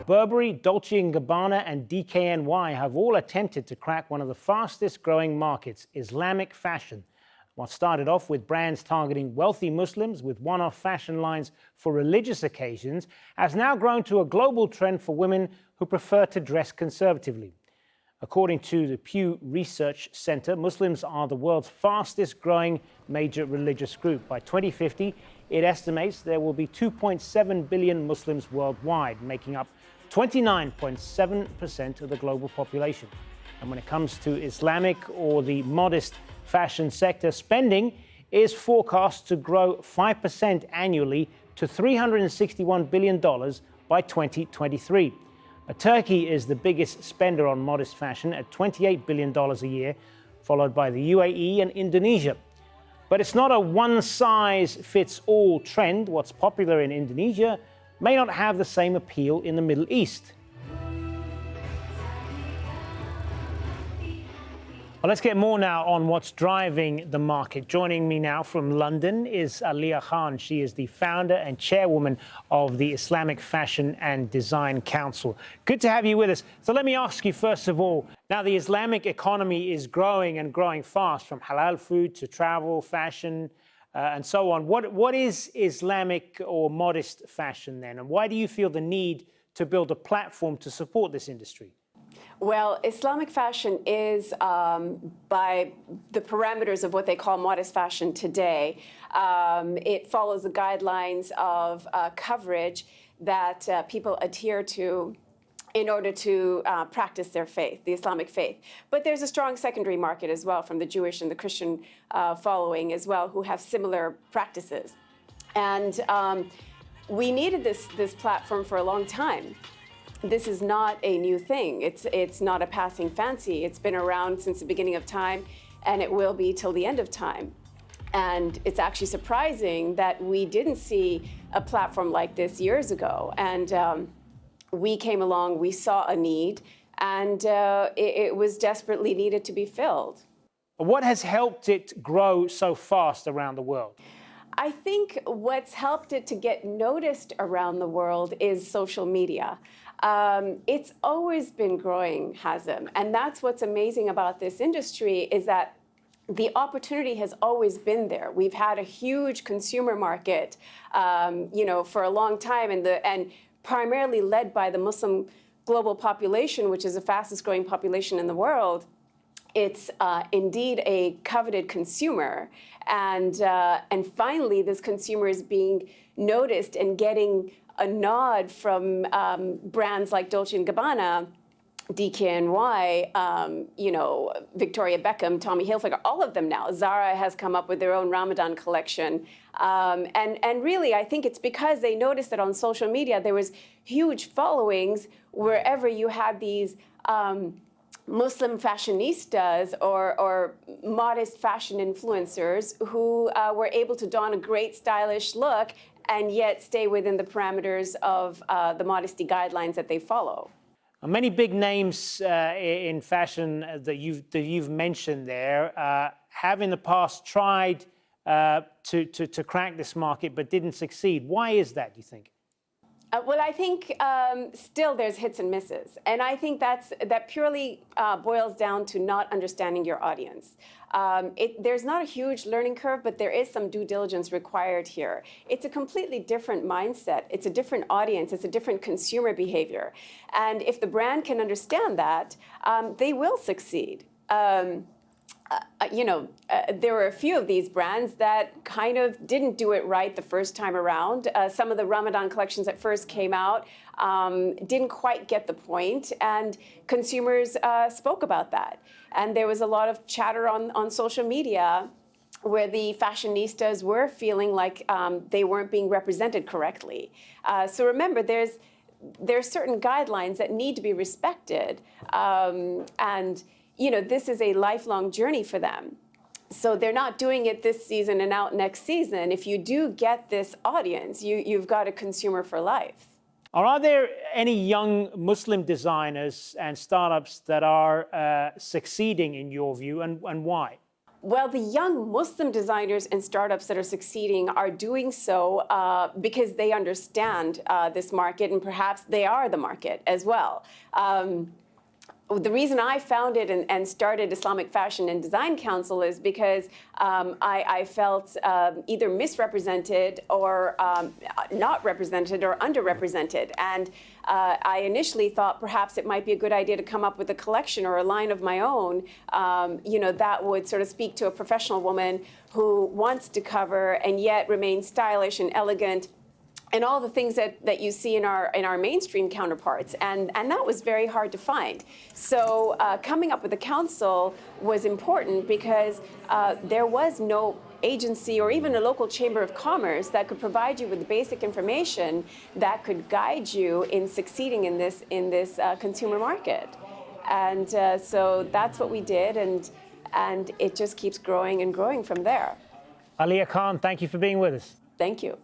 Burberry, Dolce Gabbana and DKNY have all attempted to crack one of the fastest growing markets, Islamic fashion. What started off with brands targeting wealthy Muslims with one-off fashion lines for religious occasions has now grown to a global trend for women who prefer to dress conservatively. According to the Pew Research Center, Muslims are the world's fastest growing major religious group. By 2050, it estimates there will be 2.7 billion Muslims worldwide, making up 29.7% of the global population. And when it comes to Islamic or the modest fashion sector, spending is forecast to grow 5% annually to $361 billion by 2023. Turkey is the biggest spender on modest fashion at $28 billion a year, followed by the UAE and Indonesia. But it's not a one-size-fits-all trend. What's popular in Indonesia may not have the same appeal in the Middle East. Well, let's get more now on what's driving the market. Joining me now from London is ALIA Khan. She is the founder and chairwoman of the Islamic Fashion and Design Council. Good to have you with us. So let me ask you, first of all, now the Islamic economy is growing and growing fast, from halal food to travel, fashion, and so on. What is Islamic or modest fashion then? And why do you feel the need to build a platform to support this industry? Well, Islamic fashion is, by the parameters of what they call modest fashion today, it follows the guidelines of coverage that people adhere to in order to practice their faith, the Islamic faith. But there's a strong secondary market as well from the Jewish and the Christian following as well, who have similar practices. And we needed this platform for a long time. This is not a new thing. It's not a passing fancy. It's been around since the beginning of time, and it will be till the end of time. And it's actually surprising that we didn't see a platform like this years ago. And we came along, we saw a need, and it was desperately needed to be filled. What has helped it grow so fast around the world? I think what's helped it to get noticed around the world is social media. It's always been growing, Hazem, and that's what's amazing about this industry, is that the opportunity has always been there. We've had a huge consumer market, for a long time, and primarily led by the Muslim global population, which is the fastest growing population in the world. It's indeed a coveted consumer, and finally, this consumer is being noticed and getting a nod from brands like Dolce & Gabbana, DKNY, Victoria Beckham, Tommy Hilfiger, all of them now. Zara has come up with their own Ramadan collection. And really, I think it's because they noticed that on social media, there was huge followings wherever you had these Muslim fashionistas or modest fashion influencers who were able to don a great stylish look and yet stay within the parameters of the modesty guidelines that they follow. Many big names in fashion that you've mentioned there have in the past tried to crack this market but didn't succeed. Why is that, do you think? Well, I think still there's hits and misses. And I think that purely boils down to not understanding your audience. There's not a huge learning curve, but there is some due diligence required here. It's a completely different mindset. It's a different audience. It's a different consumer behavior. And if the brand can understand that, they will succeed. There were a few of these brands that kind of didn't do it right the first time around. Some of the Ramadan collections that first came out didn't quite get the point, and consumers spoke about that. And there was a lot of chatter on social media where the fashionistas were feeling like they weren't being represented correctly. So remember, there's certain guidelines that need to be respected, and this is a lifelong journey for them. So they're not doing it this season and out next season. If you do get this audience, you've got a consumer for life. Are there any young Muslim designers and startups that are succeeding in your view, and why? Well, the young Muslim designers and startups that are succeeding are doing so because they understand this market, and perhaps they are the market as well. The reason I founded and started Islamic Fashion and Design Council is because I felt either misrepresented or not represented or underrepresented. And I initially thought perhaps it might be a good idea to come up with a collection or a line of my own, that would sort of speak to a professional woman who wants to cover and yet remain stylish and elegant, and all the things that you see in our mainstream counterparts, and that was very hard to find. So coming up with a council was important because there was no agency or even a local chamber of commerce that could provide you with the basic information that could guide you in succeeding in this consumer market. And so that's what we did, and it just keeps growing and growing from there. ALIA Khan, thank you for being with us. Thank you.